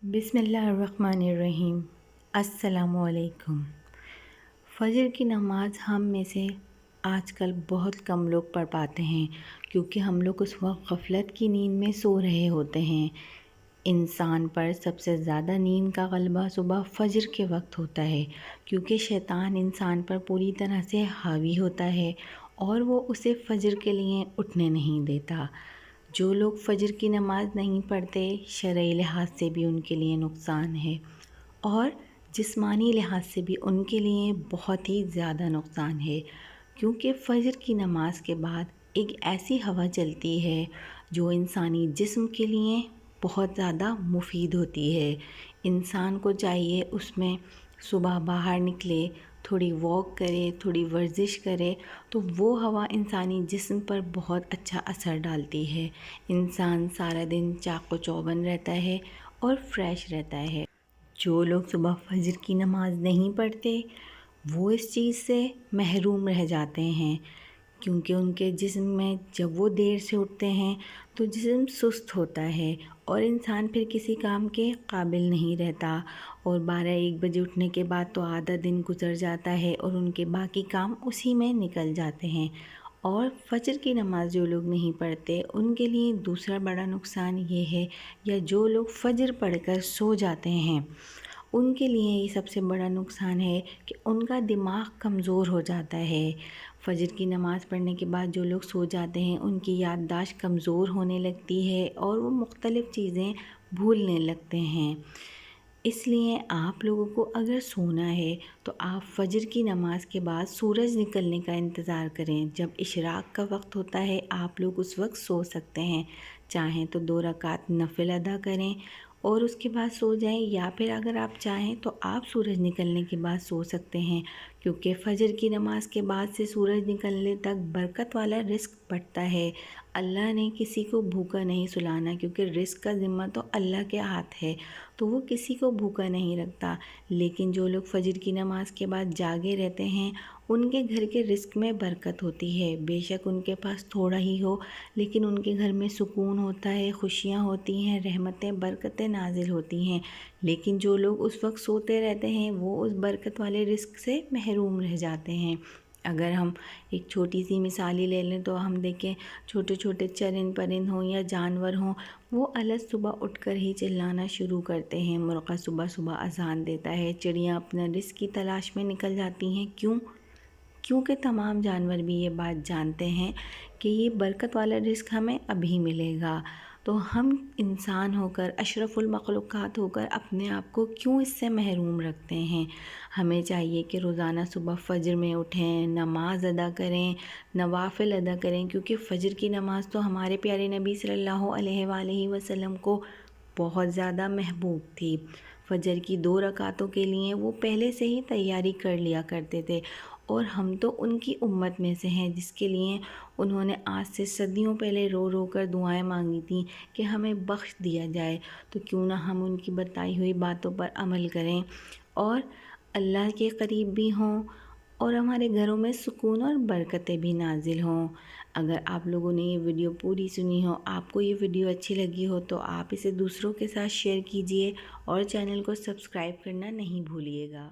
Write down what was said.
بسم اللہ الرحمن الرحیم۔ السلام علیکم۔ فجر کی نماز ہم میں سے آج کل بہت کم لوگ پڑھ پاتے ہیں کیونکہ ہم لوگ اس وقت غفلت کی نیند میں سو رہے ہوتے ہیں۔ انسان پر سب سے زیادہ نیند کا غلبہ صبح فجر کے وقت ہوتا ہے کیونکہ شیطان انسان پر پوری طرح سے حاوی ہوتا ہے اور وہ اسے فجر کے لیے اٹھنے نہیں دیتا۔ جو لوگ فجر کی نماز نہیں پڑھتے شرعی لحاظ سے بھی ان کے لیے نقصان ہے اور جسمانی لحاظ سے بھی ان کے لیے بہت ہی زیادہ نقصان ہے، کیونکہ فجر کی نماز کے بعد ایک ایسی ہوا چلتی ہے جو انسانی جسم کے لیے بہت زیادہ مفید ہوتی ہے۔ انسان کو چاہیے اس میں صبح باہر نکلے، تھوڑی واک کرے، تھوڑی ورزش کرے تو وہ ہوا انسانی جسم پر بہت اچھا اثر ڈالتی ہے۔ انسان سارا دن چاق و چوبند رہتا ہے اور فریش رہتا ہے۔ جو لوگ صبح فجر کی نماز نہیں پڑھتے وہ اس چیز سے محروم رہ جاتے ہیں کیونکہ ان کے جسم میں جب وہ دیر سے اٹھتے ہیں تو جسم سست ہوتا ہے اور انسان پھر کسی کام کے قابل نہیں رہتا، اور 12-1 بجے اٹھنے کے بعد تو آدھا دن گزر جاتا ہے اور ان کے باقی کام اسی میں نکل جاتے ہیں۔ اور فجر کی نماز جو لوگ نہیں پڑھتے ان کے لیے دوسرا بڑا نقصان یہ ہے، یا جو لوگ فجر پڑھ کر سو جاتے ہیں ان کے لیے یہ سب سے بڑا نقصان ہے کہ ان کا دماغ کمزور ہو جاتا ہے۔ فجر کی نماز پڑھنے کے بعد جو لوگ سو جاتے ہیں ان کی یادداشت کمزور ہونے لگتی ہے اور وہ مختلف چیزیں بھولنے لگتے ہیں۔ اس لیے آپ لوگوں کو اگر سونا ہے تو آپ فجر کی نماز کے بعد سورج نکلنے کا انتظار کریں۔ جب اشراق کا وقت ہوتا ہے آپ لوگ اس وقت سو سکتے ہیں، چاہیں تو 2 رکعت نفل ادا کریں اور اس کے بعد سو جائیں، یا پھر اگر آپ چاہیں تو آپ سورج نکلنے کے بعد سو سکتے ہیں، کیونکہ فجر کی نماز کے بعد سے سورج نکلنے تک برکت والا رزق بڑھتا ہے۔ اللہ نے کسی کو بھوکا نہیں سلانا، کیونکہ رزق کا ذمہ تو اللہ کے ہاتھ ہے، تو وہ کسی کو بھوکا نہیں رکھتا۔ لیکن جو لوگ فجر کی نماز کے بعد جاگے رہتے ہیں ان کے گھر کے رزق میں برکت ہوتی ہے، بے شک ان کے پاس تھوڑا ہی ہو لیکن ان کے گھر میں سکون ہوتا ہے، خوشیاں ہوتی ہیں، رحمتیں برکتیں نازل ہوتی ہیں۔ لیکن جو لوگ اس وقت سوتے رہتے ہیں وہ اس برکت والے رزق سے محروم رہ جاتے ہیں۔ اگر ہم ایک چھوٹی سی مثال ہی لے لیں تو ہم دیکھیں چھوٹے چھوٹے چرند پرند ہوں یا جانور ہوں، وہ الگ صبح اٹھ کر ہی چلانا شروع کرتے ہیں۔ مرغہ صبح صبح اذان دیتا ہے، چڑیاں اپنا رزق کی تلاش میں نکل جاتی ہیں۔ کیونکہ تمام جانور بھی یہ بات جانتے ہیں کہ یہ برکت والا رزق ہمیں ابھی ملے گا، تو ہم انسان ہو کر، اشرف المخلوقات ہو کر اپنے آپ کو کیوں اس سے محروم رکھتے ہیں؟ ہمیں چاہیے کہ روزانہ صبح فجر میں اٹھیں، نماز ادا کریں، نوافل ادا کریں، کیونکہ فجر کی نماز تو ہمارے پیارے نبی صلی اللہ علیہ وآلہ وسلم کو بہت زیادہ محبوب تھی۔ فجر کی 2 رکعتوں کے لیے وہ پہلے سے ہی تیاری کر لیا کرتے تھے، اور ہم تو ان کی امت میں سے ہیں جس کے لیے انہوں نے آج سے صدیوں پہلے رو رو کر دعائیں مانگی تھیں کہ ہمیں بخش دیا جائے۔ تو کیوں نہ ہم ان کی بتائی ہوئی باتوں پر عمل کریں اور اللہ کے قریب بھی ہوں اور ہمارے گھروں میں سکون اور برکتیں بھی نازل ہوں۔ اگر آپ لوگوں نے یہ ویڈیو پوری سنی ہو، آپ کو یہ ویڈیو اچھی لگی ہو تو آپ اسے دوسروں کے ساتھ شیئر کیجئے اور چینل کو سبسکرائب کرنا نہیں بھولیے گا۔